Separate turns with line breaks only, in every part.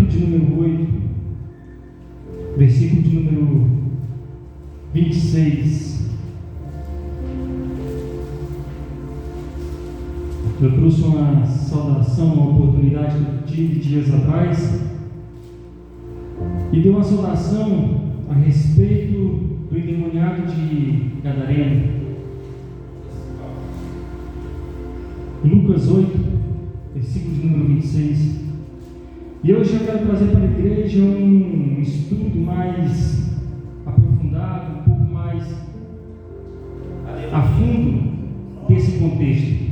de número 8, versículo de número 26. Eu trouxe uma saudação, uma oportunidade que eu tive dias atrás, e dei uma saudação a respeito do endemoniado de Gadareno. Lucas 8, versículo de número 26. E hoje eu quero trazer para a igreja um estudo mais aprofundado, um pouco mais a fundo desse contexto.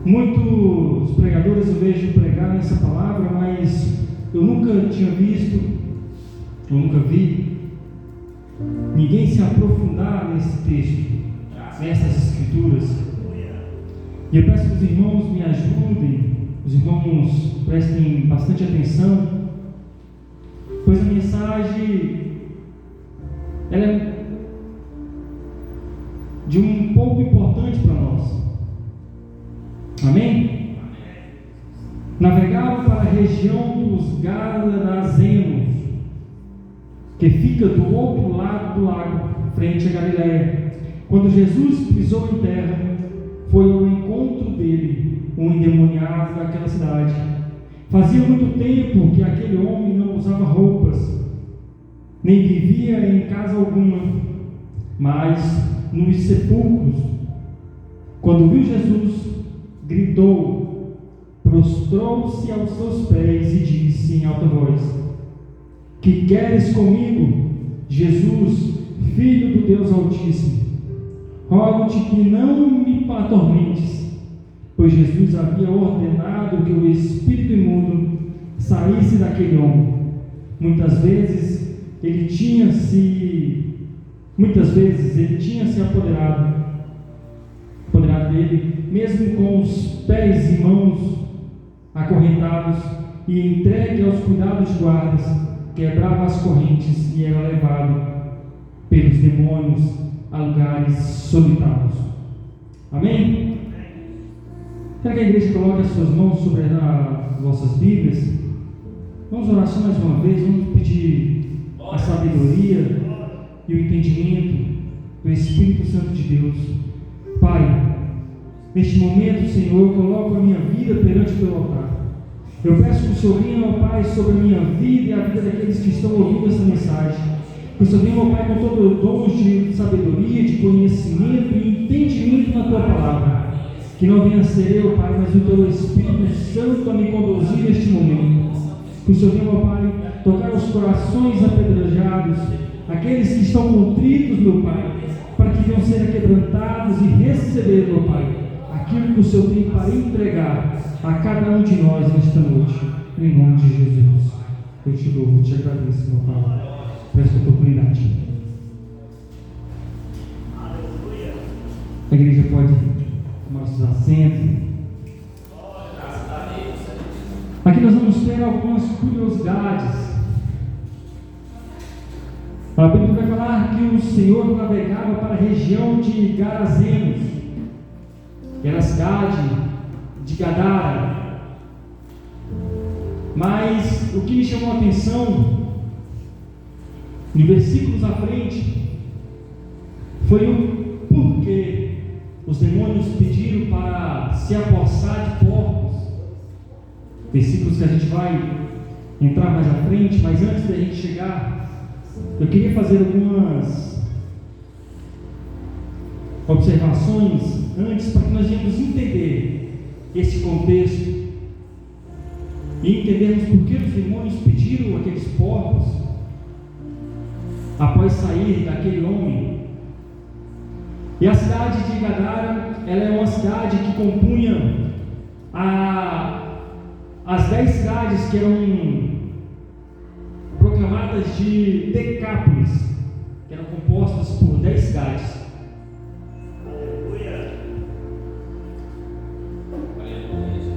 Muitos pregadores eu vejo pregar nessa palavra, mas eu nunca tinha visto, eu nunca vi ninguém se aprofundar nesse texto, nessas escrituras. E eu peço que os irmãos me ajudem, os irmãos prestem bastante atenção, pois a mensagem ela é de um pouco importante para nós. Amém? Navegaram para a região dos Gadarenos, que fica do outro lado do lago, frente a Galiléia. Quando Jesus pisou em terra, foi ao encontro dele um endemoniado daquela cidade. Fazia muito tempo que aquele homem não usava roupas, nem vivia em casa alguma, mas nos sepulcros. Quando viu Jesus, gritou, prostrou-se aos seus pés e disse em alta voz: Que queres comigo, Jesus, Filho do Deus Altíssimo? Rogo-te que não me atormentes. Pois Jesus havia ordenado que o espírito imundo saísse daquele homem. Muitas vezes ele tinha se apoderado dele, mesmo com os pés e mãos acorrentados e entregue aos cuidados de guardas, quebrava as correntes e era levado pelos demônios a lugares solitários. Amém? Quero que a igreja coloque as suas mãos sobre as vossas Bíblias. Vamos orar só mais uma vez. Vamos pedir a sabedoria e o entendimento do Espírito Santo de Deus. Pai, neste momento, Senhor, eu coloco a minha vida perante o teu altar. Eu peço que o Senhor venha, ó Pai, sobre a minha vida e a vida daqueles que estão ouvindo essa mensagem. Que o Senhor venha, ó Pai, com todo o dom de sabedoria, de conhecimento e entendimento na tua palavra. Que não venha ser eu, Pai, mas o teu Espírito Santo a me conduzir neste momento. Que o Senhor venha, ó Pai, tocar os corações apedrejados, aqueles que estão contritos, meu Pai, para que venham ser quebrantados e receber, meu Pai, aquilo que o Senhor tem para entregar a cada um de nós nesta noite, em nome de Jesus. Eu te louvo, te agradeço, meu Pai, por esta oportunidade. A igreja pode tomar seus assentos. Aqui nós vamos ter algumas curiosidades. A Bíblia vai falar que o Senhor navegava para a região de Gadarenos, que era a cidade de Gadara. Mas o que me chamou a atenção, em versículos à frente, foi o porquê os demônios pediram para se apossar de porcos. Versículos que a gente vai entrar mais à frente, mas antes da gente chegar, eu queria fazer algumas observações antes, para que nós venhamos entender esse contexto e entendermos por que os demônios pediram aqueles porcos após sair daquele homem. E a cidade de Gadara, ela é uma cidade que compunha as 10 cidades que eram proclamadas de Decápolis, que eram compostas por 10 cidades.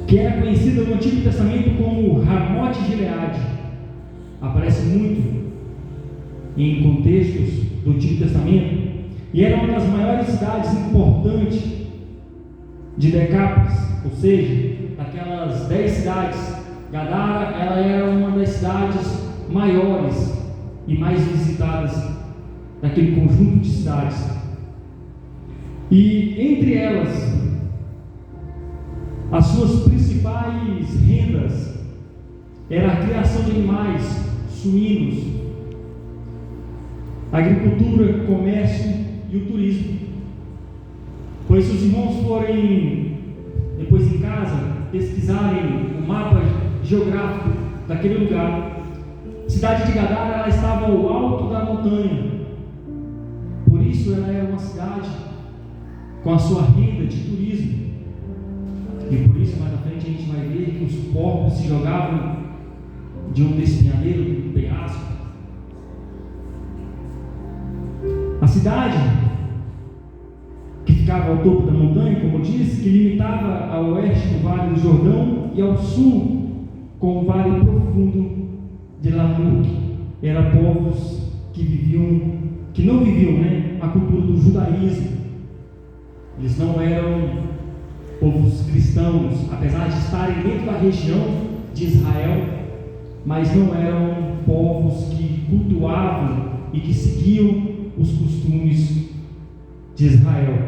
Que era conhecida no Antigo Testamento como Ramote Gileade. Aparece muito em contextos do Antigo Testamento, e era uma das maiores cidades importantes de Decápolis, ou seja, daquelas 10 cidades Gadara, ela era uma das cidades maiores e mais visitadas daquele conjunto de cidades. E entre elas, as suas principais rendas era a criação de animais, suínos, a agricultura, comércio e o turismo. Pois se os irmãos forem depois em casa pesquisarem o mapa geográfico daquele lugar, a cidade de Gadara, ela estava ao alto da montanha. Por isso ela era uma cidade com a sua renda de turismo. E por isso mais à frente a gente vai ver que os porcos se jogavam de um despenhadeiro, de um penhasco. A cidade que ficava ao topo da montanha, como eu disse, que limitava ao oeste com o Vale do Jordão e ao sul com o Vale Profundo de Lamuk. Eram povos que não viviam, a cultura do judaísmo. Eles não eram povos cristãos, apesar de estarem dentro da região de Israel, mas não eram povos que cultuavam e que seguiam os costumes de Israel,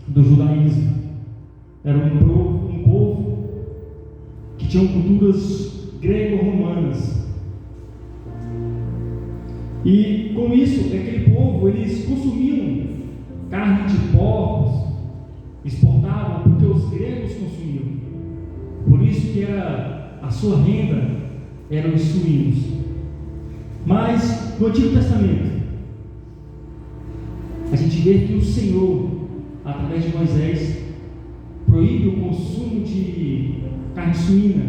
do judaísmo. Era um povo que tinham culturas grego-romanas. E com isso, aquele povo, eles consumiam carne de porcos, exportavam porque os gregos consumiam. Por isso que a sua renda eram os suínos. Mas no Antigo Testamento a gente vê que o Senhor, através de Moisés, proíbe o consumo de carne suína.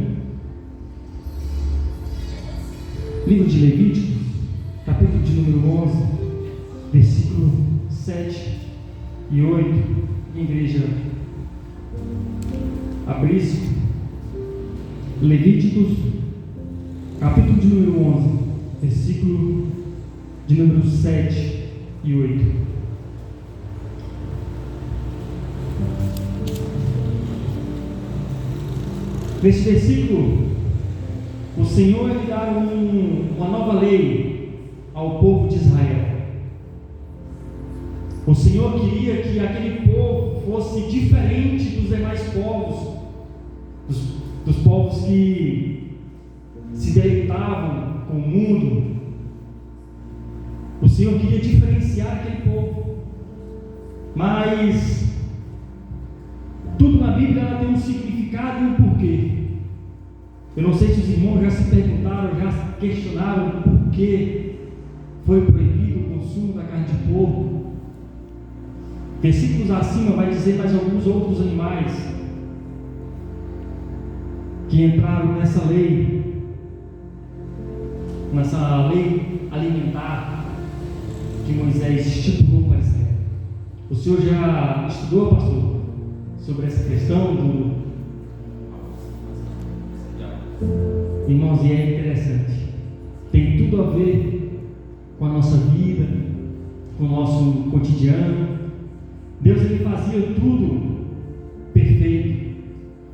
Livro de Levíticos, capítulo de número 11, versículo 7 e 8. Igreja, abrisse Levíticos, capítulo de número 11, versículo de número 7 e 8. Nesse versículo, o Senhor ia dar uma nova lei ao povo de Israel. O Senhor queria que aquele povo fosse diferente dos demais povos, dos povos que se deleitavam com o mundo. O Senhor queria diferenciar aquele povo. Mas tudo na Bíblia ela tem um significado e um porquê. Eu não sei se os irmãos já se perguntaram, já questionaram por que foi proibido o consumo da carne de porco. Versículos acima vai dizer mais alguns outros animais que entraram nessa lei alimentar que Moisés estipulou para Israel. O senhor já estudou, pastor, sobre essa questão do... Irmãos, e é interessante, tem tudo a ver com a nossa vida, com o nosso cotidiano. Deus, ele fazia tudo perfeito.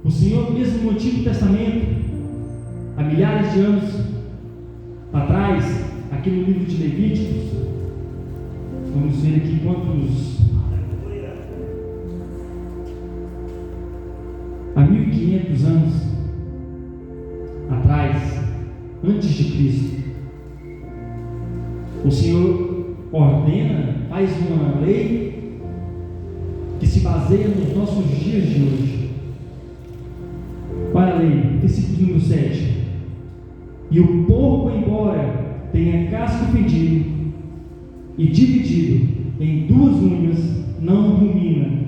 O Senhor, mesmo no Antigo Testamento, há milhares de anos atrás, aqui no livro de Levíticos, vamos ver aqui quantos, há 1500 anos atrás, antes de Cristo, o Senhor ordena, faz uma lei que se baseia nos nossos dias de hoje. Qual é a lei? Versículo número 7. E o porco, embora tenha casco fedido e dividido em 2 unhas, não rumina.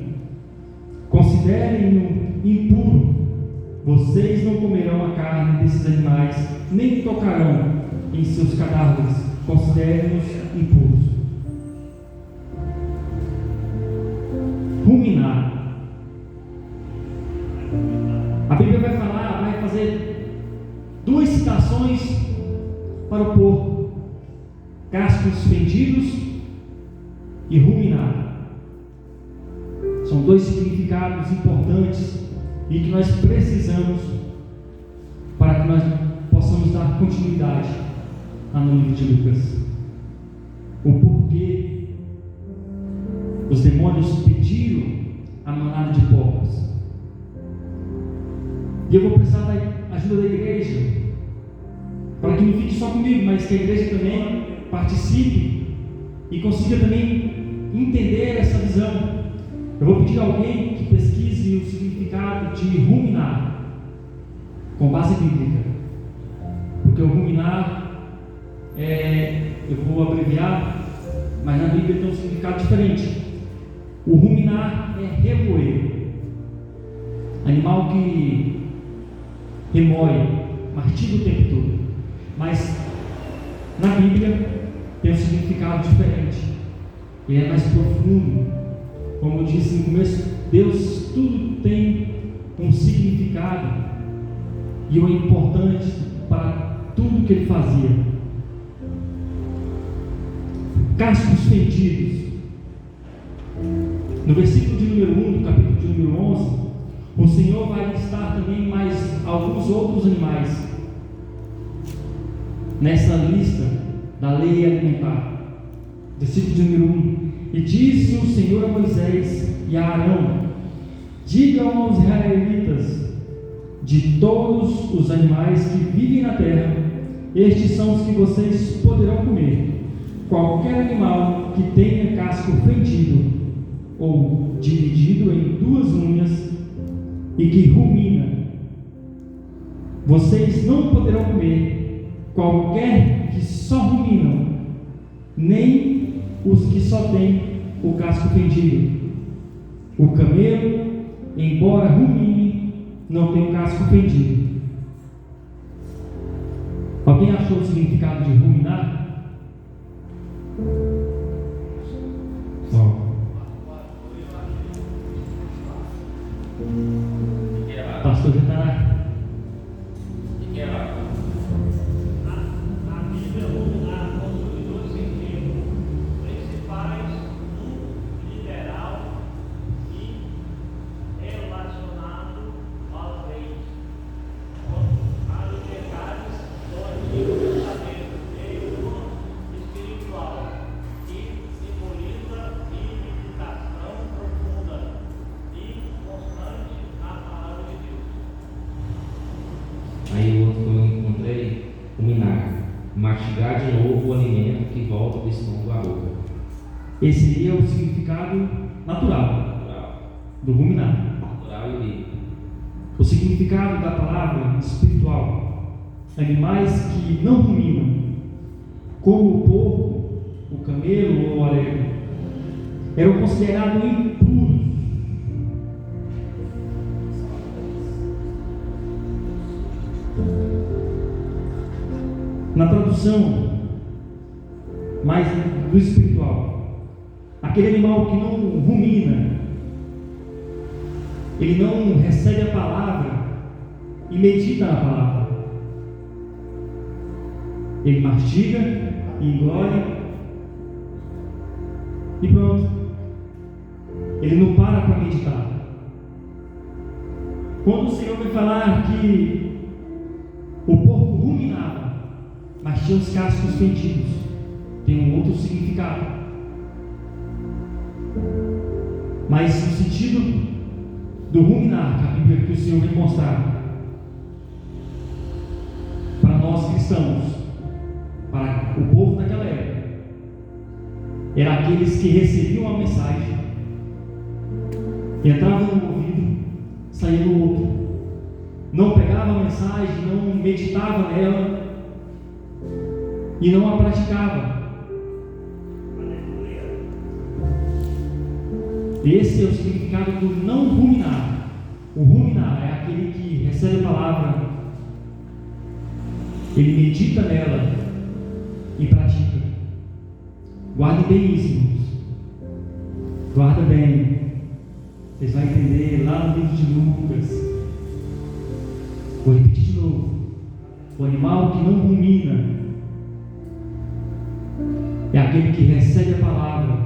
Considerem-no impuro. Vocês não comerão a carne desses animais, nem tocarão em seus cadáveres. Considerem-nos impuros. Ruminar. A Bíblia vai fazer 2 citações para o porco: cascos fendidos e ruminar. São 2 significados importantes e que nós precisamos para que nós possamos dar continuidade no livro de Lucas. O porquê os demônios pediram a manada de porcos. E eu vou precisar da ajuda da igreja, para que não fique só comigo, mas que a igreja também participe e consiga também entender essa visão. Eu vou pedir a alguém que pesquise o significado de ruminar com base bíblica, porque o ruminar eu vou abreviar, mas na Bíblia tem um significado diferente. O ruminar é remoer, animal que remoe, mastiga o tempo todo. Mas na Bíblia tem um significado diferente, ele é mais profundo. Como eu disse no começo, Deus, tudo tem um significado e o importante para tudo que Ele fazia. Cascos fendidos. No versículo de número 1 do capítulo de número 11, o Senhor vai listar também mais alguns outros animais nessa lista da lei alimentar. Versículo de número 1: E disse o Senhor a Moisés e a Arão: digam aos israelitas, de todos os animais que vivem na terra, estes são os que vocês poderão comer. Qualquer animal que tenha casco fendido ou dividido em duas unhas e que rumina, vocês não poderão comer. Qualquer que só ruminam, nem os que só têm o casco fendido. O camelo, embora rumine, não tem o casco fendido. Alguém achou o significado de ruminar? Pastor já está.
Mastigar de novo o alimento que volta do estômago à boca.
Esse seria o significado natural do ruminar.
Natural e bíblico.
O significado da palavra espiritual: animais que não ruminam, como o porco, o camelo ou o orégano, eram considerados impuros. Na tradução mais do espiritual, aquele animal que não rumina, ele não recebe a palavra e medita na palavra, ele mastiga e engole e pronto, ele não para meditar. Quando o Senhor vai falar que o porco ruminava, mas tinha os cascos fendidos, tem um outro significado. Mas no sentido do ruminar, que a Bíblia que o Senhor vai mostrar para nós cristãos, para o povo daquela época, era aqueles que recebiam a mensagem, entravam no ouvido, saíam no outro, não pegavam a mensagem, não meditavam nela e não a praticava. Esse é o significado do não ruminar. O ruminar é aquele que recebe a palavra, ele medita nela e pratica. Guarde bem isso, irmãos. Guarda bem. Vocês vão entender lá no livro de Lucas. Vou repetir de novo. O animal que não rumina é aquele que recebe a palavra,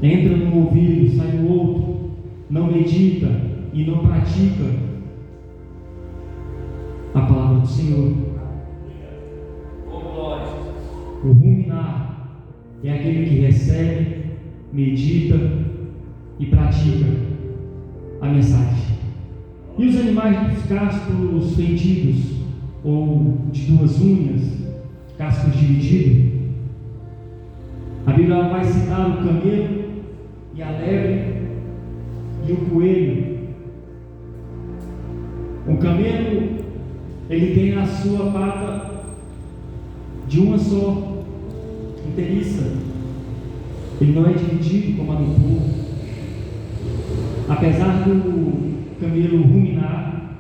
entra no ouvido, sai no outro, não medita e não pratica. a palavra do Senhor. O ruminar é aquele que recebe, medita e pratica a mensagem. E os animais dos cascos fendidos, ou de duas unhas, cascos divididos, a Bíblia vai citar o camelo e a lebre e o coelho. O camelo, ele tem a sua pata de uma só, inteiriça. Ele não é dividido como a do porco. Apesar do camelo ruminar,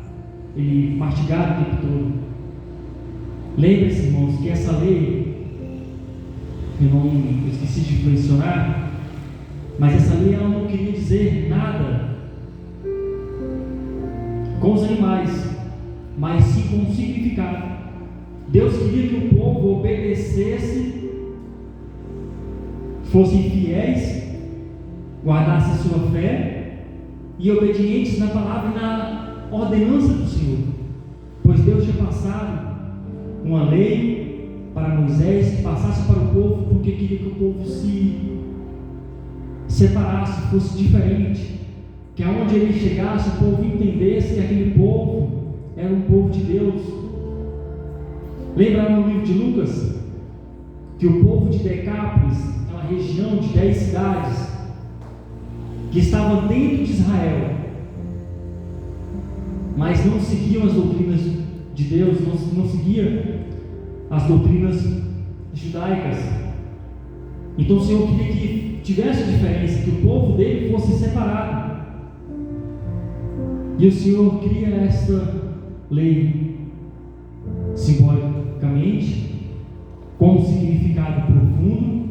ele mastigar o tempo todo. Lembre-se, irmãos, que essa lei, eu esqueci de mencionar, mas essa lei ela não queria dizer nada com os animais, mas sim com um significado. Deus queria que o povo obedecesse, fossem fiéis, guardassem a sua fé e obedientes na palavra e na ordenança do Senhor, pois Deus tinha passado uma lei para Moisés que passasse para o povo, porque queria que o povo se separasse, fosse diferente, que aonde ele chegasse o povo entendesse que aquele povo era um povo de Deus. Lembra no livro de Lucas que o povo de Decápolis, aquela região de 10 cidades que estavam dentro de Israel, mas não seguiam as doutrinas de Deus, não seguiam as doutrinas judaicas. Então o Senhor queria que tivesse diferença, que o povo dele fosse separado. E o Senhor cria esta lei simbolicamente, com um significado profundo,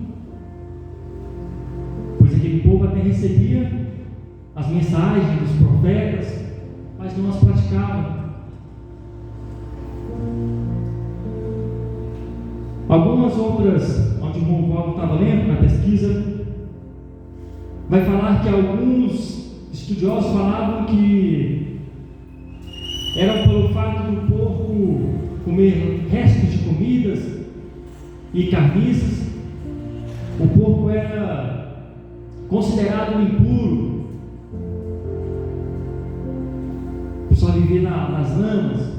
pois aquele povo até recebia as mensagens dos profetas, mas não as praticava. Algumas outras, onde o irmão Paulo estava lendo na pesquisa, vai falar que alguns estudiosos falavam que era pelo fato do porco comer restos de comidas e carniças. O porco era considerado impuro, por só viver nas lamas.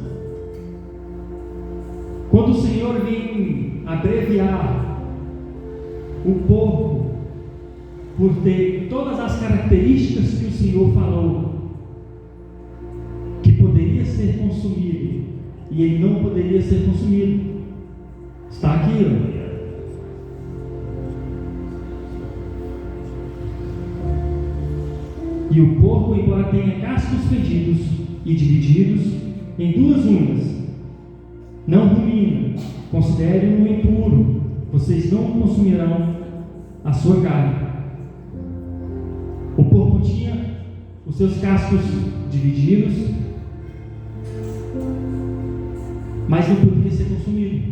Quando o Senhor vem abreviar o porco por ter todas as características que o Senhor falou que poderia ser consumido, e ele não poderia ser consumido, está aqui, ó. E o porco, embora tenha cascos fedidos e divididos em duas unhas, não rumina, considere-o impuro, vocês não consumirão a sua carne. O porco tinha os seus cascos divididos, mas não poderia ser consumido.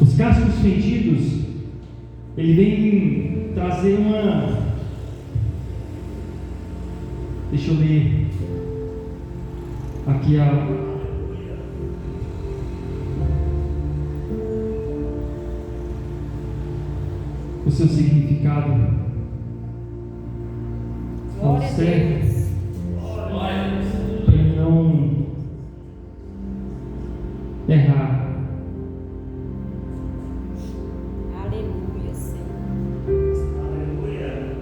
Os cascos fedidos, ele vem trazer uma... Deixa eu ler aqui o seu significado ao certo, para não errar.
Aleluia, Senhor.
Aleluia.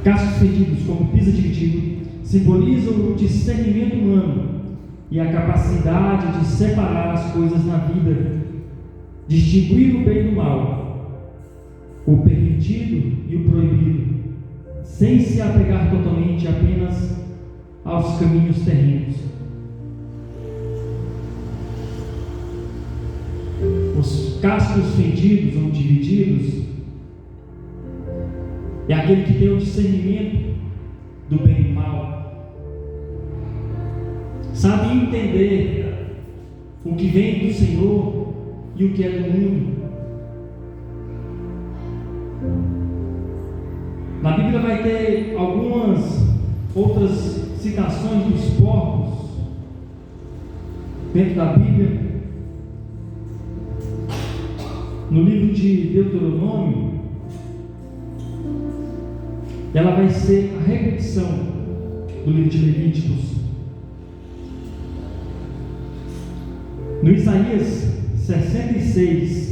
Cascos fedidos, como pisa dividido, simbolizam o discernimento humano e a capacidade de separar as coisas na vida, distinguir o bem do mal, o permitido e o proibido, sem se apegar totalmente apenas aos caminhos terrenos. Os cascos fendidos ou divididos é aquele que tem o discernimento do bem e do mal, sabe entender o que vem do Senhor e o que é do mundo. Na Bíblia vai ter algumas outras citações dos porcos dentro da Bíblia. No livro de Deuteronômio, ela vai ser a repetição do livro de Levíticos. No Isaías 66,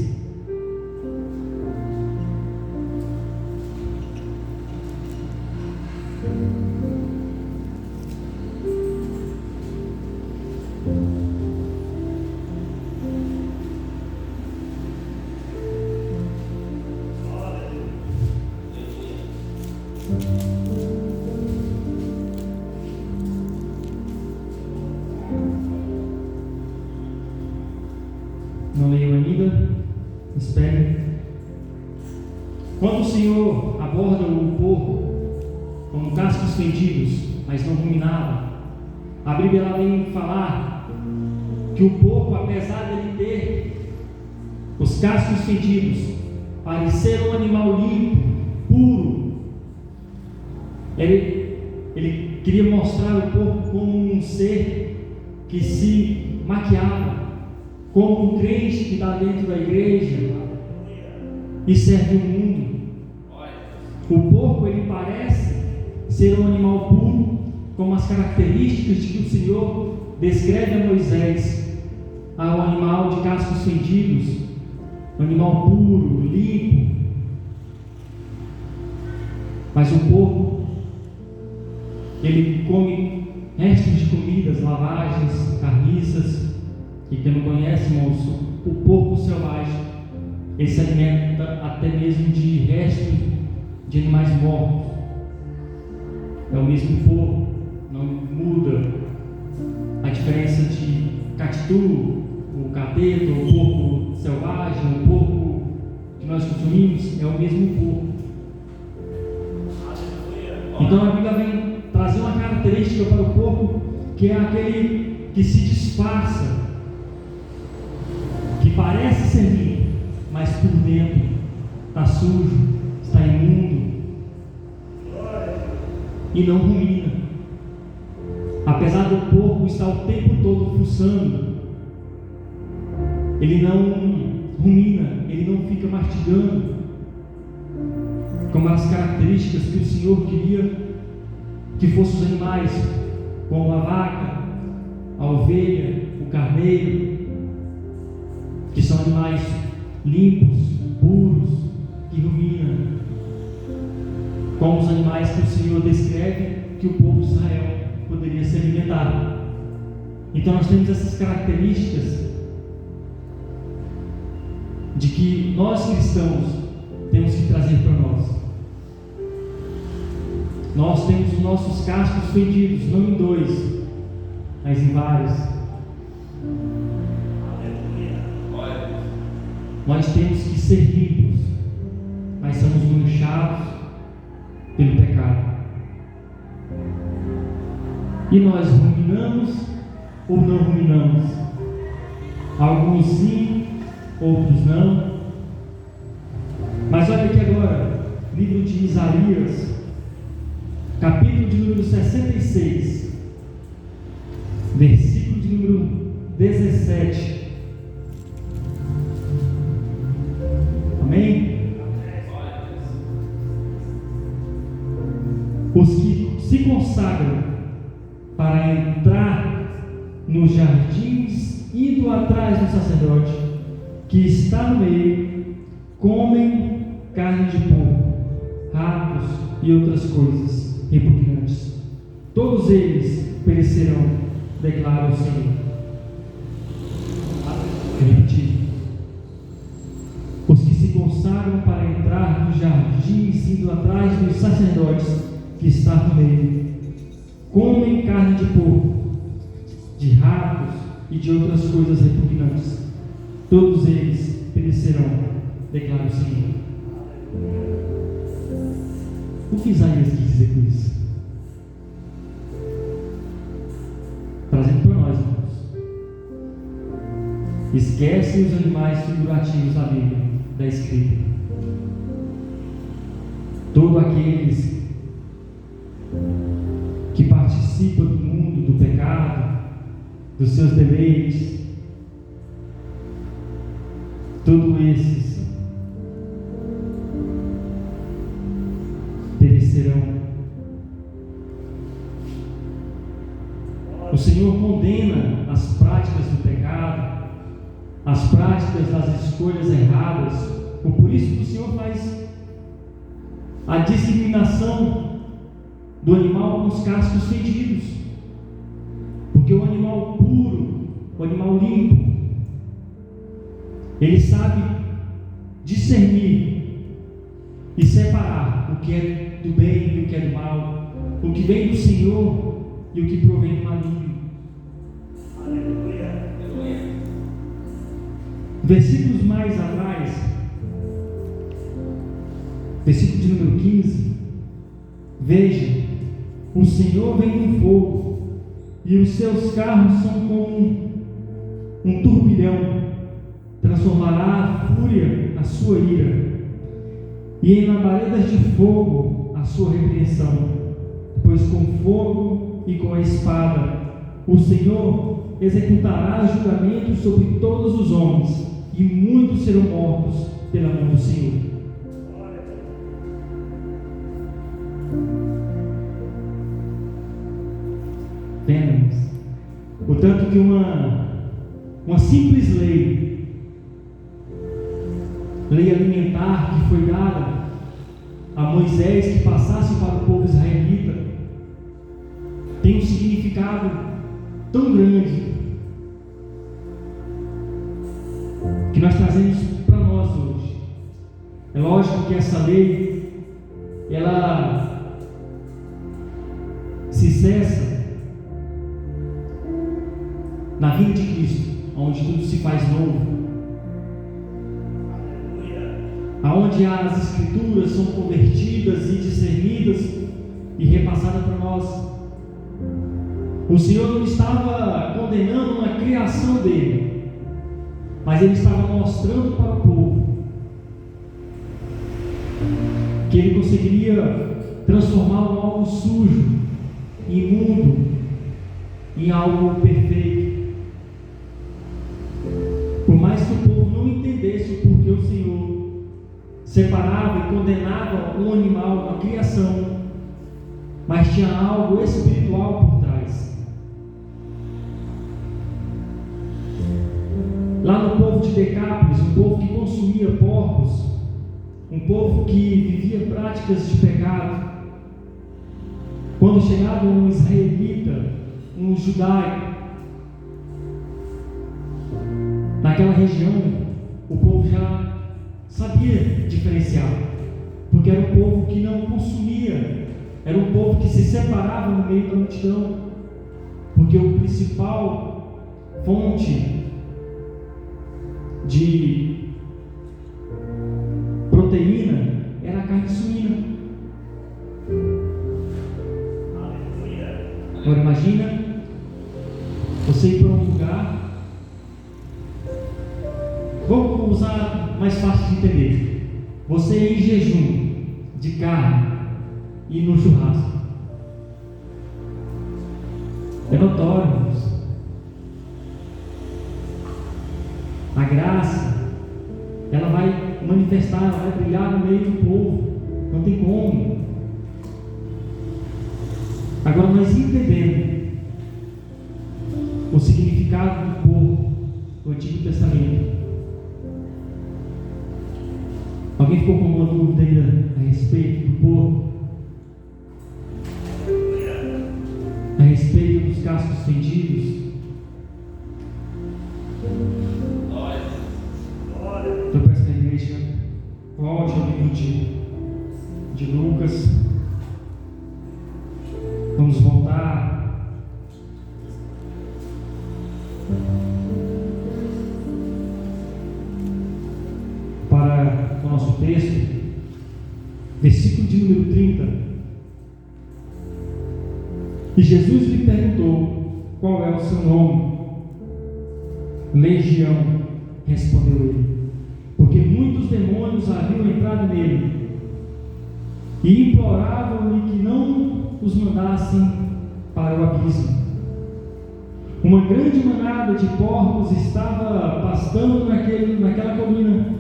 não leio ainda, espere. Quando o Senhor aborda o porco como cascos fendidos, mas não ruminava, a Bíblia ela vem falar que o porco, apesar de ele ter os cascos fendidos, parecer um animal limpo, puro, ele queria mostrar o porco como um ser que se maquiava, como um crente que está dentro da igreja e serve o mundo. O porco ele parece ser um animal puro, como as características de que o Senhor descreve a Moisés, a um animal de cascos fendidos, um animal puro, limpo. Mas o porco ele come restos de comidas, lavagens, carniças. E quem não conhece, irmãos, o porco selvagem, ele se alimenta até mesmo de restos de animais mortos. É o mesmo porco, não muda. A diferença de catitu, o cateto, o porco selvagem, o porco que nós consumimos, é o mesmo porco. Então a Bíblia vem trazer uma característica para o porco, que é aquele que se disfarça, que parece ser limpo, mas por dentro está sujo, está imundo e não rumina. Apesar do porco estar o tempo todo fuçando, ele não rumina, ele não fica mastigando, como as características que o Senhor queria que fossem os animais, como a vaca, a ovelha, o carneiro, que são animais limpos, puros, que ruminam, como os animais que o Senhor descreve que o povo de Israel poderia se alimentar. Então nós temos essas características de que nós cristãos temos que trazer para nós. Nós temos os nossos cascos fendidos, não em dois, mas em vários. Nós temos que ser limpos, mas somos manchados pelo pecado. E nós ruminamos ou não ruminamos? Alguns sim, outros não. Mas olha aqui agora, livro de Isaías, capítulo de número 66, versículo de número 17. Amém? Os que se consagram para entrar nos jardins, indo atrás do sacerdote que está no meio, comem carne de porco, ratos e outras coisas repugnantes. Todos eles perecerão, declara o Senhor. Repetir. Os que se consagram para entrar nos jardins, indo atrás dos sacerdotes que está no meio, comem carne de porco, de ratos e de outras coisas repugnantes. Todos eles perecerão, declara o Senhor. O que Isaías quis dizer com isso? Trazendo para nós, irmãos. Esquece os animais figurativos da Bíblia, da Escrita. Todos aqueles que participa do mundo, do pecado, dos seus deleites, todos esses perecerão. O Senhor condena as práticas do pecado, as práticas das escolhas erradas. Por isso que o Senhor faz a discriminação do animal com os cascos fedidos. Porque o animal puro, o animal limpo, ele sabe discernir e separar o que é do bem e o que é do mal, o que vem do Senhor e o que provém do maligno.
Aleluia.
Versículos mais atrás, versículo de número 15, veja, o Senhor vem com fogo, e os seus carros são como um turbilhão, transformará a fúria a sua ira, e em labaredas de fogo a sua repreensão, pois com fogo e com a espada o Senhor executará julgamento sobre todos os homens, e muitos serão mortos pela mão do Senhor. Vemos o tanto que uma simples lei alimentar que foi dada a Moisés, que passasse para o povo israelita, tem um significado tão grande que nós trazemos para nós hoje. É lógico que essa lei ela se cessa na vinda de Cristo, onde tudo se faz novo, aonde as escrituras são convertidas e discernidas e repassadas para nós. O Senhor não estava condenando uma criação dele, mas ele estava mostrando para o povo que ele conseguiria transformar algo sujo, imundo, em algo perfeito. Por mais que o povo não entendesse o porquê o Senhor separava e condenava um animal, uma criação, mas tinha algo espiritual por trás. Lá no povo de Decápolis, um povo que consumia porcos, um povo que vivia práticas de pecado, quando chegava um israelita, um judaico, naquela região, o povo já sabia diferenciar, porque era um povo que não consumia, era um povo que se separava no meio da multidão, porque o principal fonte de proteína era a carne suína. Agora imagina você ir para um lugar. Vou usar mais fácil de entender. Você ir em jejum de carne e no churrasco. É notório, irmãos. A graça, ela vai manifestar, ela vai brilhar no meio do povo. Não tem como. Agora nós entendemos o significado do povo do Antigo Testamento. Alguém ficou com alguma dúvida ainda a respeito do povo? A respeito dos cascos fendidos? Então peço que a igreja volte ao livro de Lucas. Vamos voltar para o nosso texto, versículo de número 30. E Jesus lhe perguntou: qual é o seu nome? Legião, respondeu ele, porque muitos demônios haviam entrado nele, e imploravam-lhe que não os mandassem para o abismo. Uma grande manada de porcos estava pastando naquela colina.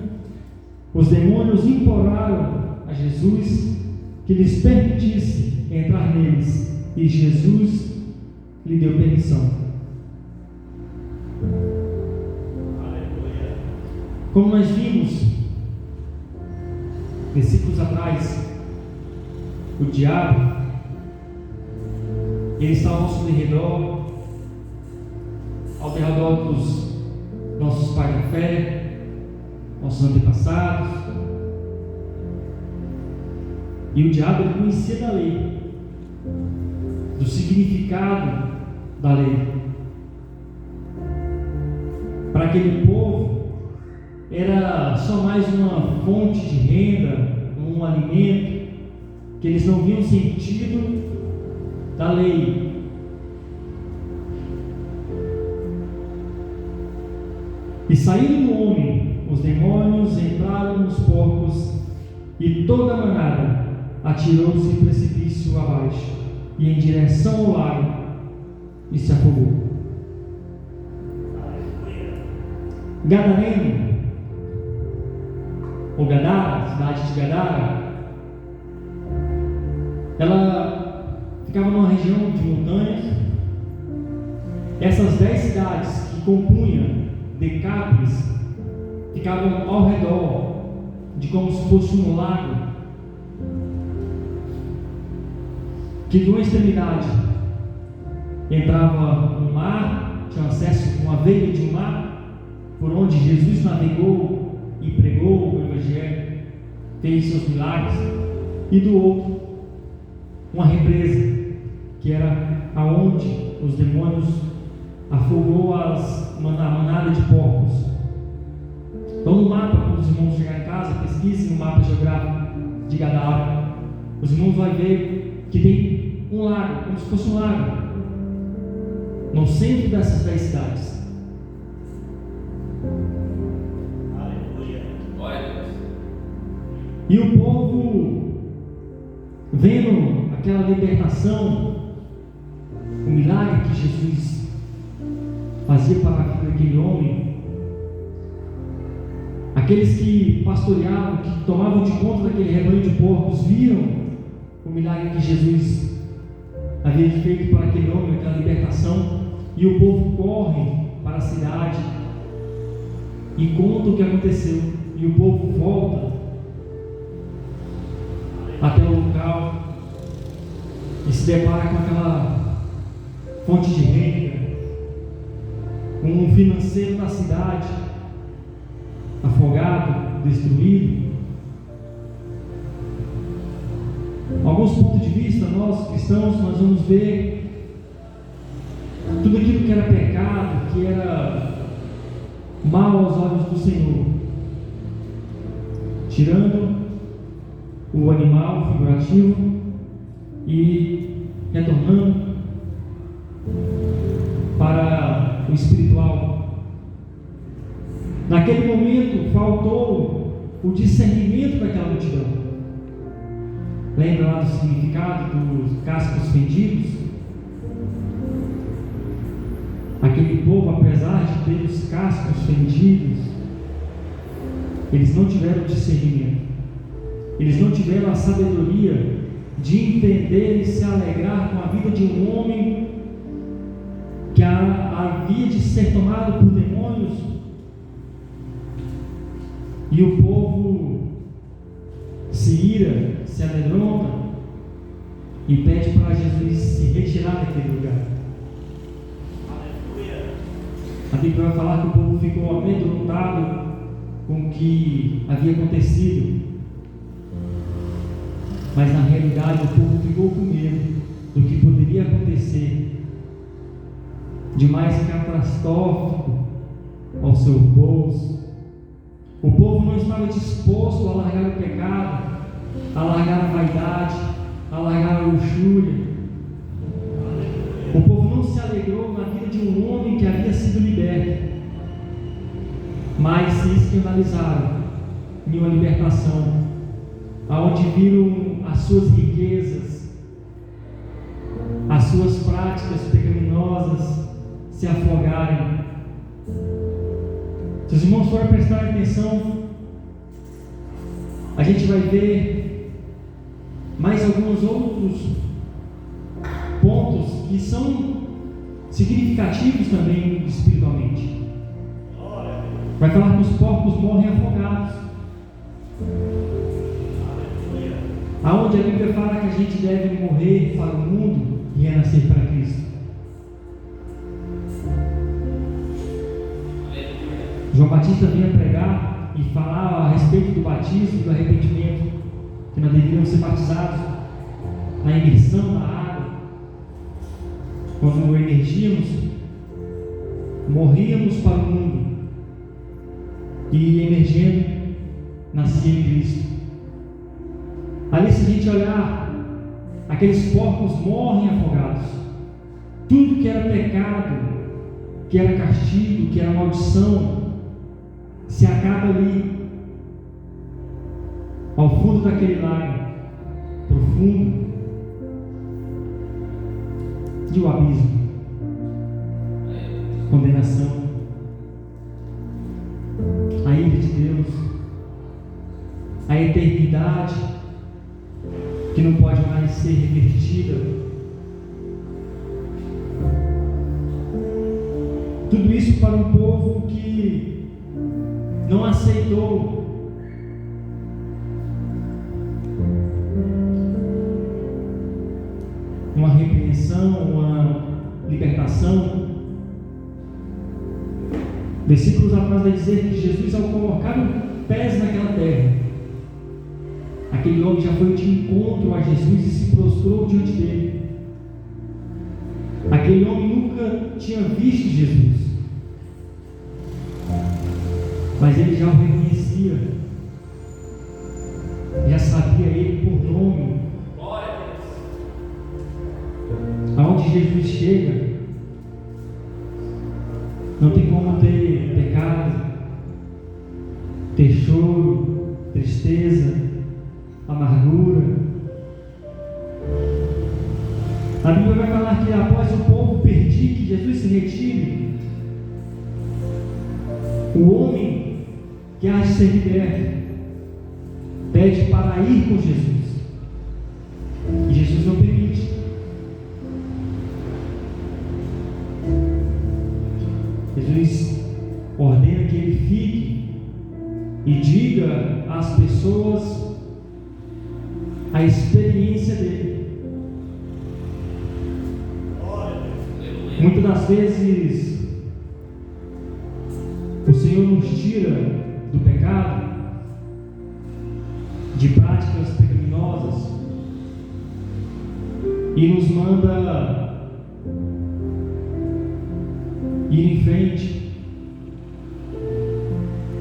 Os demônios imploraram a Jesus que lhes permitisse entrar neles, e Jesus lhe deu permissão. Como nós vimos versículos atrás, o diabo, ele está ao nosso redor, ao redor dos nossos pais da fé, nossos antepassados. E o diabo, ele conhecia da lei, do significado da lei. Para aquele povo, era só mais uma fonte de renda, um alimento, que eles não viam sentido da lei. E saindo do homem, os demônios entraram nos porcos, e toda a manada atirou-se em precipício abaixo, e em direção ao lago, e se afogou. Gadareno, ou Gadara, cidade de Gadara, ela ficava numa região de montanhas. Essas 10 cidades que compunham Decápolis ficavam ao redor de como se fosse um lago, que de uma extremidade entrava um mar, tinha acesso a uma veia de um mar, por onde Jesus navegou e pregou o Evangelho, fez seus milagres, e do outro, uma represa, que era aonde os demônios afogou a manada de porcos. Então, no mapa, quando os irmãos chegarem em casa, pesquisem no mapa geográfico de Gadara. Os irmãos vão ver que tem um lago, como se fosse um lago, no centro dessas 10 cidades.
Aleluia. Glória a Deus.
E o povo, vendo aquela libertação, o milagre que Jesus fazia para a vida daquele homem, aqueles que pastoreavam, que tomavam de conta daquele rebanho de porcos, viram o milagre que Jesus havia feito para aquele homem, aquela libertação, e o povo corre para a cidade e conta o que aconteceu, e o povo volta até o local e se depara com aquela fonte de renda, com um financeiro da cidade afogado, destruído. Alguns pontos de vista, nós cristãos, nós vamos ver tudo aquilo que era pecado, que era mal aos olhos do Senhor, tirando o animal figurativo e retornando para o espiritual. Naquele momento faltou o discernimento daquela multidão. Lembra lá do significado dos cascos fendidos? Aquele povo, apesar de ter os cascos fendidos, eles não tiveram discernimento, eles não tiveram a sabedoria de entender e se alegrar com a vida de um homem que havia de ser tomado por demônios. E o povo se ira, se amedronta e pede para Jesus se retirar daquele lugar. Aleluia. A Bíblia vai falar que o povo ficou amedrontado com o que havia acontecido, mas na realidade o povo ficou com medo do que poderia acontecer de mais catastrófico ao seu bolso. O povo não estava disposto a largar o pecado, a largar a vaidade, a largar a luxúria. O povo não se alegrou na vida de um homem que havia sido liberto, mas se escandalizaram em uma libertação, aonde viram as suas riquezas, as suas práticas pecaminosas se afogarem. Se os irmãos forem prestar atenção, a gente vai ver mais alguns outros pontos que são significativos também espiritualmente. Vai falar que os porcos morrem afogados. Aonde a Bíblia fala que a gente deve morrer para o mundo e renascer para Cristo. João Batista vinha pregar e falar a respeito do batismo e do arrependimento, que nós deveríamos ser batizados na imersão da água. Quando emergíamos, morríamos para o mundo e emergendo, nascia em Cristo. Ali, se a gente olhar, aqueles porcos morrem afogados. Tudo que era pecado, que era castigo, que era maldição, se acaba ali, ao fundo daquele lago profundo, e o abismo, condenação, a ira de Deus, a eternidade que não pode mais ser revertida. Tudo isso para um povo que não aceitou uma repreensão, uma libertação. Versículos atrás vai dizer que Jesus, ao colocar os pés naquela terra, aquele homem já foi de encontro a Jesus e se prostrou diante dele. Aquele homem nunca tinha visto Jesus, mas ele já o reconhecia, já sabia ele por nome. Aonde Jesus chega, não tem como ter pecado, ter choro, tristeza, amargura. A Bíblia vai falar que após o povo pedir que Jesus se retire, o homem que há de ser liberto pede para ir com Jesus, e Jesus não permite. Jesus ordena que ele fique e diga às pessoas a experiência dele. Muitas das vezes o Senhor nos tira do pecado, de práticas pecaminosas, e nos manda ir em frente,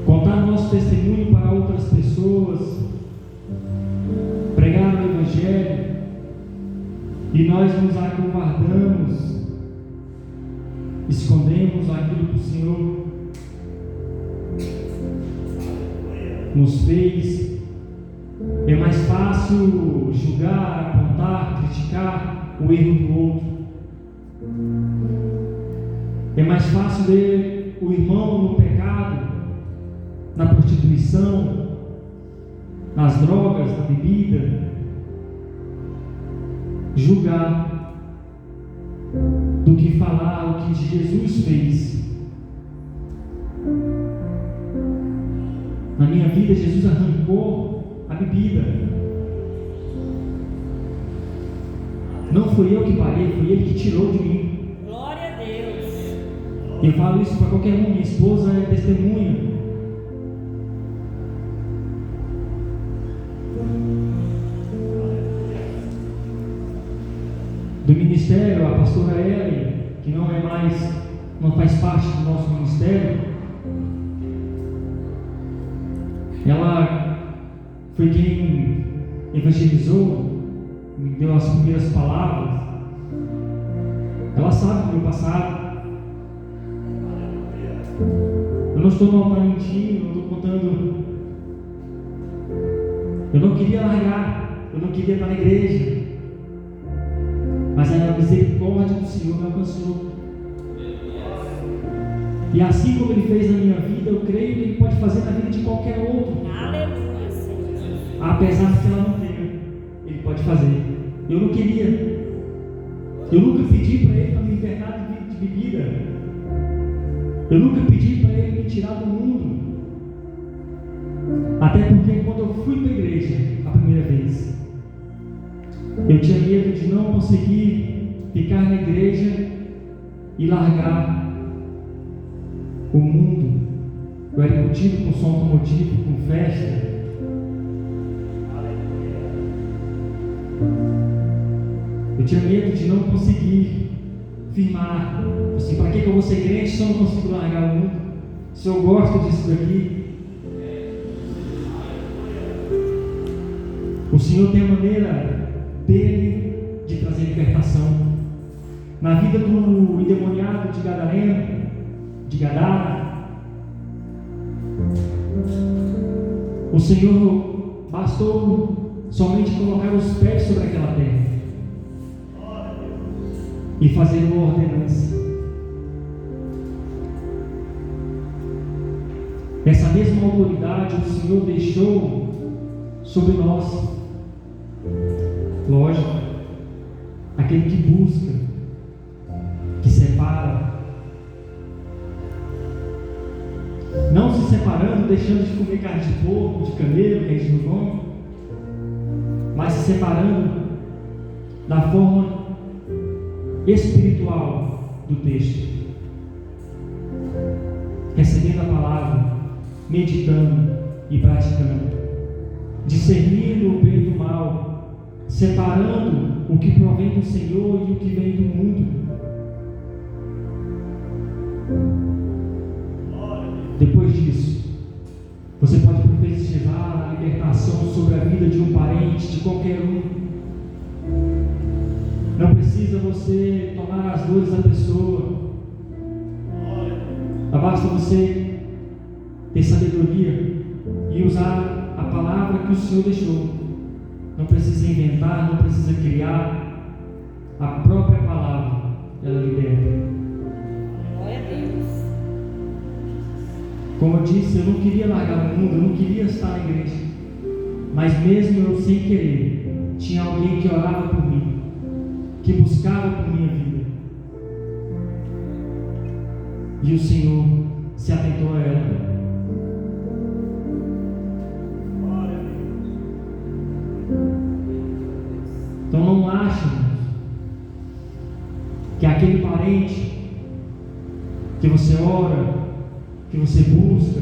contar nosso testemunho para outras pessoas, pregar o Evangelho, e nós nos acovardamos, escondemos aquilo que o Senhor nos fez. É mais fácil julgar, apontar, criticar o erro do outro. É mais fácil ver o irmão no pecado, na prostituição, nas drogas, na bebida, julgar, do que falar o que Jesus fez. Na minha vida, Jesus arrancou a bebida. Não fui eu que parei, foi Ele que tirou de mim.
Glória a Deus.
Eu falo isso para qualquer um, minha esposa é testemunha. Do ministério, a pastora Ellen, que não faz parte do nosso ministério, ela foi quem evangelizou, me deu as primeiras palavras. Ela sabe do meu passado. Eu não estou no altar mentindo, não estou contando. Eu não queria largar, eu não queria estar na igreja, mas a misericórdia E assim como Ele fez na minha vida, eu creio que Ele pode fazer na vida de qualquer outro.
Aleluia, Senhor.
Apesar de que ela não tenha, Ele pode fazer. Eu não queria. Eu nunca pedi para Ele para me libertar de bebida. Eu nunca pedi para Ele me tirar do mundo. Até porque quando eu fui para a igreja a primeira vez, eu tinha medo de não conseguir ficar na igreja e largar o mundo. Eu era embutido com som automotivo, com festa. Eu tinha medo de não conseguir firmar. Assim, para que eu vou ser crente se eu não consigo largar o mundo? Se eu gosto disso daqui. O Senhor tem a maneira dele de trazer libertação. Na vida do endemoniado de Gadareno, de Gadara, o Senhor bastou somente colocar os pés sobre aquela terra e fazer uma ordenança. Essa mesma autoridade o Senhor deixou sobre nós. Lógico, aquele que busca, que separa, não se separando, deixando de comer carne de porco, de camelo, que a gente não come, mas se separando da forma espiritual do texto, recebendo a palavra, meditando e praticando, discernindo o bem do mal, separando o que provém do Senhor e o que vem do mundo. Depois disso, você pode profetizar a libertação sobre a vida de um parente, de qualquer um. Não precisa você tomar as dores da pessoa. Basta você ter sabedoria e usar a palavra que o Senhor deixou. Não precisa inventar, não precisa criar. A própria palavra, ela liberta.
Glória a Deus.
Como eu disse, eu não queria largar o mundo, eu não queria estar na igreja. Mas mesmo eu sem querer, tinha alguém que orava por mim, que buscava por minha vida. E o Senhor se atentou a ela. Então não achem que aquele parente que você ora, que você busca,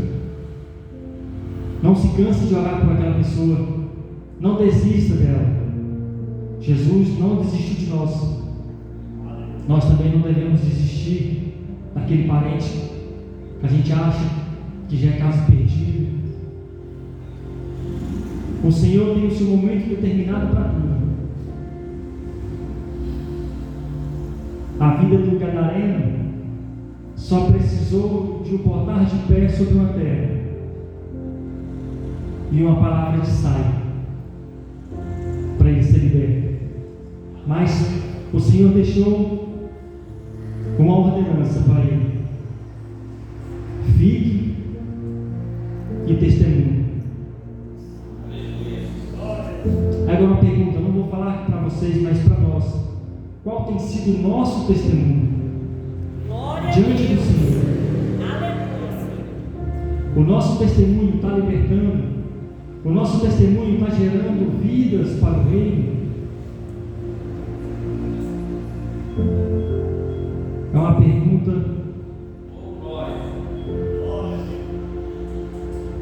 não se canse de orar por aquela pessoa, não desista dela. Jesus não desistiu de nós. Nós também não devemos desistir daquele parente que a gente acha que já é caso perdido. O Senhor tem o seu momento determinado para tudo. A vida do Gadareno só precisou de um botar de pé sobre uma terra e uma palavra de saia para ele ser liberto. Mas o Senhor deixou uma ordenança para ele: fique e testemunhe. Agora uma pergunta, não vou falar para vocês, mas para nós: qual tem sido o nosso testemunho diante do Senhor?
Aleluia, Senhor.
O nosso testemunho está libertando? O nosso testemunho está gerando vidas para o reino? É uma pergunta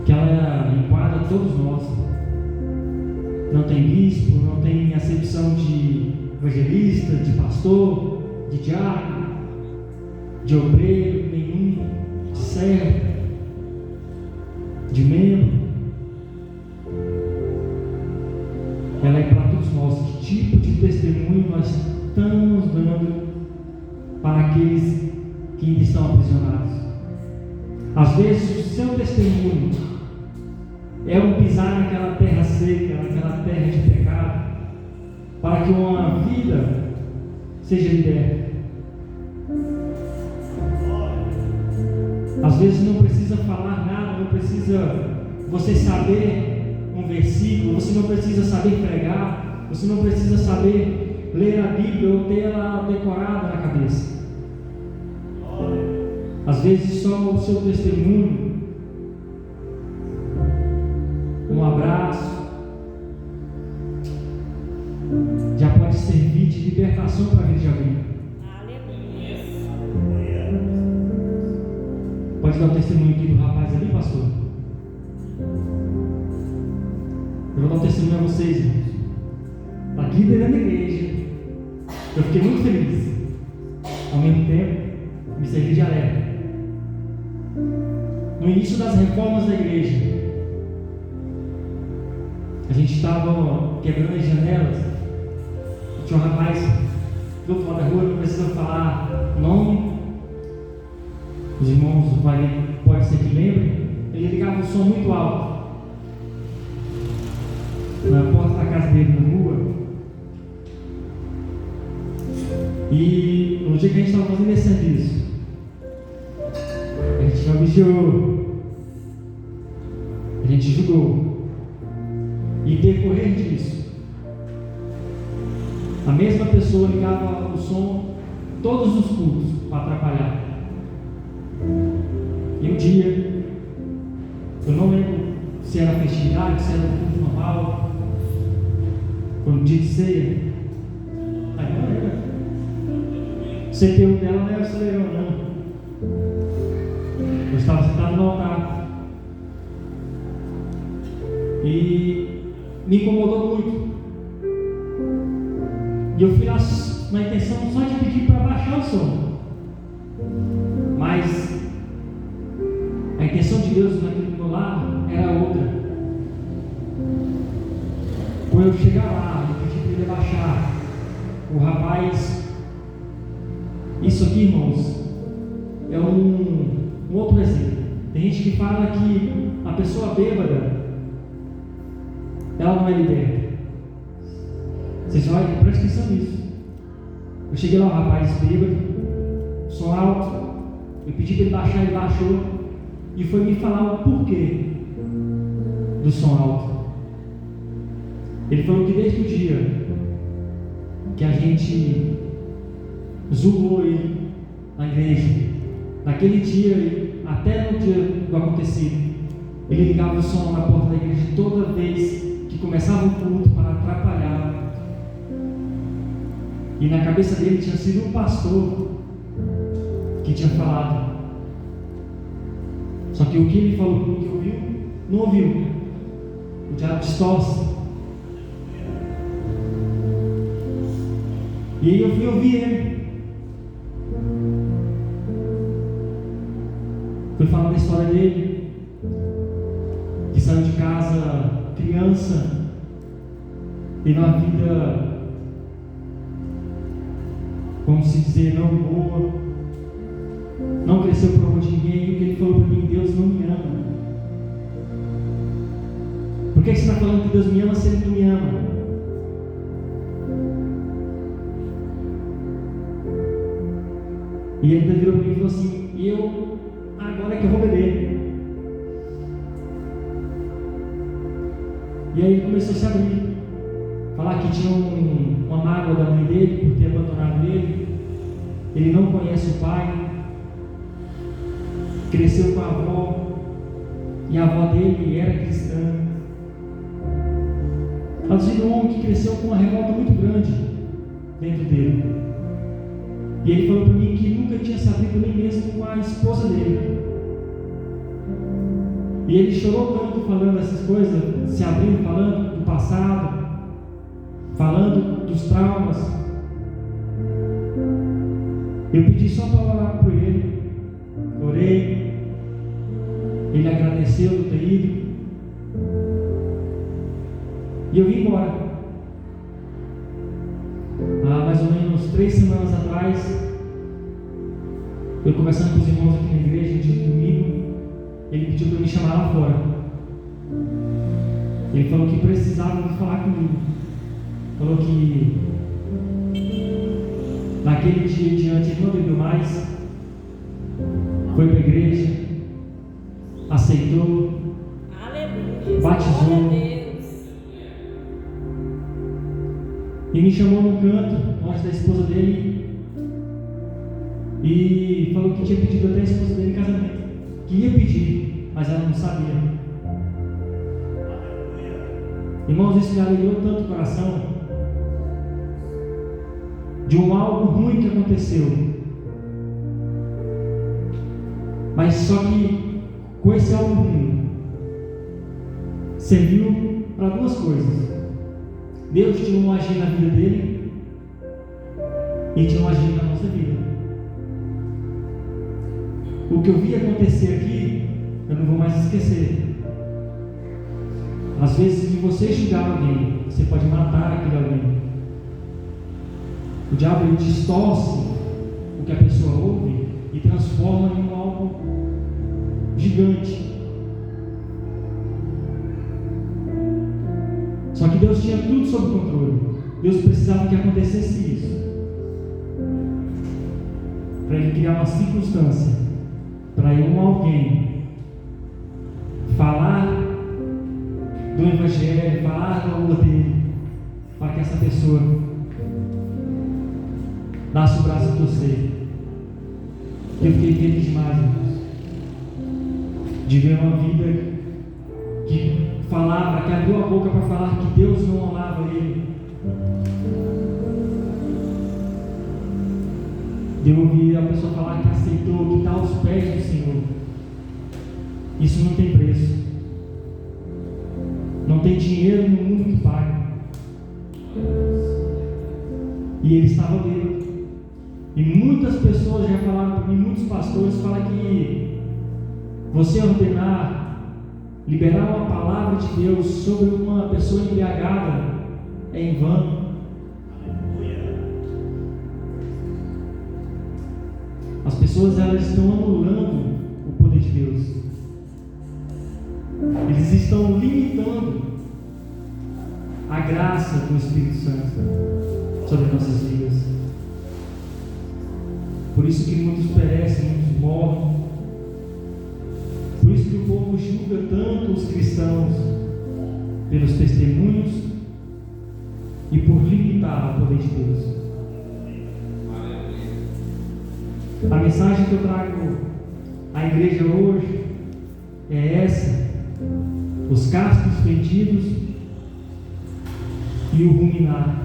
que ela enquadra todos nós. Não tem bispo, não tem acepção de evangelista, de pastor, de diácono, de obreiro nenhum, de servo, de membro. Ela é para todos nós. Que tipo de testemunho nós estamos dando para aqueles que ainda estão aprisionados? Às vezes o seu testemunho é um pisar naquela terra seca, naquela terra de pecado, para que uma vida seja liberta. Às vezes não precisa falar nada, não precisa você saber um versículo, você não precisa saber pregar, você não precisa saber ler a Bíblia ou ter ela decorada na cabeça. Às vezes só o seu testemunho, um abraço, já pode servir de libertação para a vida de alguém.
Aleluia.
Pode dar o testemunho aqui do rapaz ali, pastor? Eu vou dar um testemunho a vocês, irmãos. Aqui dentro da igreja, eu fiquei muito feliz. Ao mesmo tempo, me servi de alerta. No início das reformas da igreja, a gente estava quebrando as janelas. Tinha um rapaz do outro lado da rua, não precisa falar nome. Os irmãos pode ser que lembrem. Ele ligava um som muito alto na porta da casa dele na rua. E no dia que a gente estava fazendo esse serviço, a gente não vigiou, a gente julgou. E decorrer disso, a mesma pessoa ligava o som todos os cultos para atrapalhar. E um dia, eu não lembro se era festividade, se era um culto normal, foi um dia de ceia. Aí não lembro. O CPU dela não acelerou, não. Eu estava sentado no altar e me incomodou muito. E eu fui lá na intenção só de pedir para baixar o som. Mas a intenção de Deus naquele meu lado era outra. Quando eu chegar lá e pedir para ele baixar, o rapaz, isso aqui, irmãos, é um outro exemplo. Tem gente que fala que a pessoa bêbada, ela não é liberta. Vocês olham, presta atenção nisso. Eu cheguei lá, o rapaz bêbado, som alto, eu pedi para ele baixar, ele baixou, e foi me falar o porquê do som alto. Ele falou que desde o dia que a gente zoou ele na igreja, naquele dia, até no dia do acontecido, ele ligava o som na porta da igreja toda vez que começava o culto para atrapalhar. E na cabeça dele tinha sido um pastor que tinha falado. Só que o que ele falou, o que ouviu, não ouviu. O diabo distorce. E aí eu fui ouvir ele. Fui falar da história dele, que saiu de casa criança, teve uma vida, vamos dizer, não boa, não cresceu por amor de ninguém. E o que ele falou para mim: Deus não me ama. Por que você está falando que Deus me ama se Ele não me ama? E ele ainda virou para mim e falou assim: agora é que eu vou beber. E aí ele começou a se abrir, falar que tinha uma mágoa da mãe dele por ter abandonado ele. Ele não conhece o pai, cresceu com a avó, e a avó dele era cristã. Traduzindo, um homem que cresceu com uma revolta muito grande dentro dele. E ele falou para mim que nunca tinha sabido nem mesmo com a esposa dele. E ele chorou tanto falando essas coisas, se abrindo, falando do passado, falando dos traumas. Eu pedi só para orar por ele. Orei. Ele agradeceu por ter ido. E eu vim embora. Há mais ou menos 3 semanas atrás, eu conversando com os irmãos aqui na igreja, no dia de domingo, ele pediu para me chamar lá fora. Ele falou que precisava falar comigo. Falou que naquele dia em diante ele não bebeu mais, foi para a igreja, aceitou,
Aleluia.
batizou.
Glória a Deus.
E me chamou num canto, longe da esposa dele, e falou que tinha pedido até a esposa dele em casamento, que ia pedir, mas ela não sabia. Irmãos, isso me alegrou tanto o coração, de algo ruim que aconteceu, mas só que com esse algo ruim serviu para duas coisas. Deus tinha um agir na vida dele e tinha um agir na nossa vida. O que eu vi acontecer aqui, eu não vou mais esquecer. Às vezes, se você julgar alguém, você pode matar aquele alguém. O diabo, ele distorce o que a pessoa ouve e transforma em algo gigante. Só que Deus tinha tudo sob controle. Deus precisava que acontecesse isso, para Ele criar uma circunstância, para alguém falar do Evangelho, falar do amor dele, para que essa pessoa desse o braço a torcer. Eu fiquei feliz demais, irmãos, de ver uma vida que falava, que abriu a boca para falar que Deus não amava ele. De eu ouvir a pessoa falar que aceitou, que está aos pés do Senhor. Isso não tem preço. Não tem dinheiro no mundo que pague. E ele estava bêbado. E muitas pessoas já falaram para mim, muitos pastores falam que você ordenar, liberar uma palavra de Deus sobre uma pessoa embriagada é em vão. As pessoas, elas estão anulando o poder de Deus. Eles estão limitando a graça do Espírito Santo sobre nossas vidas. Por isso que muitos perecem, muitos morrem. Por isso que o povo julga tanto os cristãos pelos testemunhos e por limitar o poder de Deus. A mensagem que eu trago à igreja hoje é essa: os cascos fendidos e o ruminar.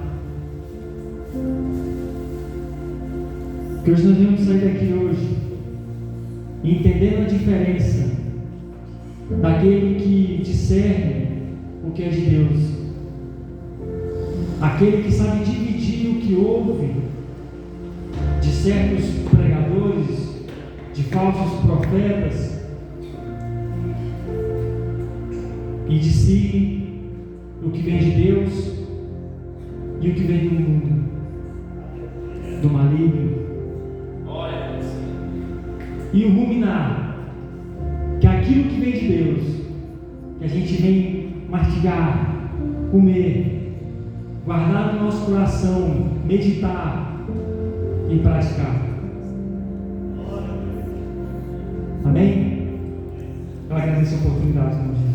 Que hoje nós vamos sair daqui hoje entendendo a diferença daquele que discerne o que é de Deus, aquele que sabe dividir o que ouve de certos pregadores, de falsos profetas, e discerne o que vem de Deus e o que vem do mundo, do maligno. E o ruminar, que é aquilo que vem de Deus, que a gente vem mastigar, comer, guardar no nosso coração, meditar e praticar. Amém? Eu agradeço a oportunidade, irmãos.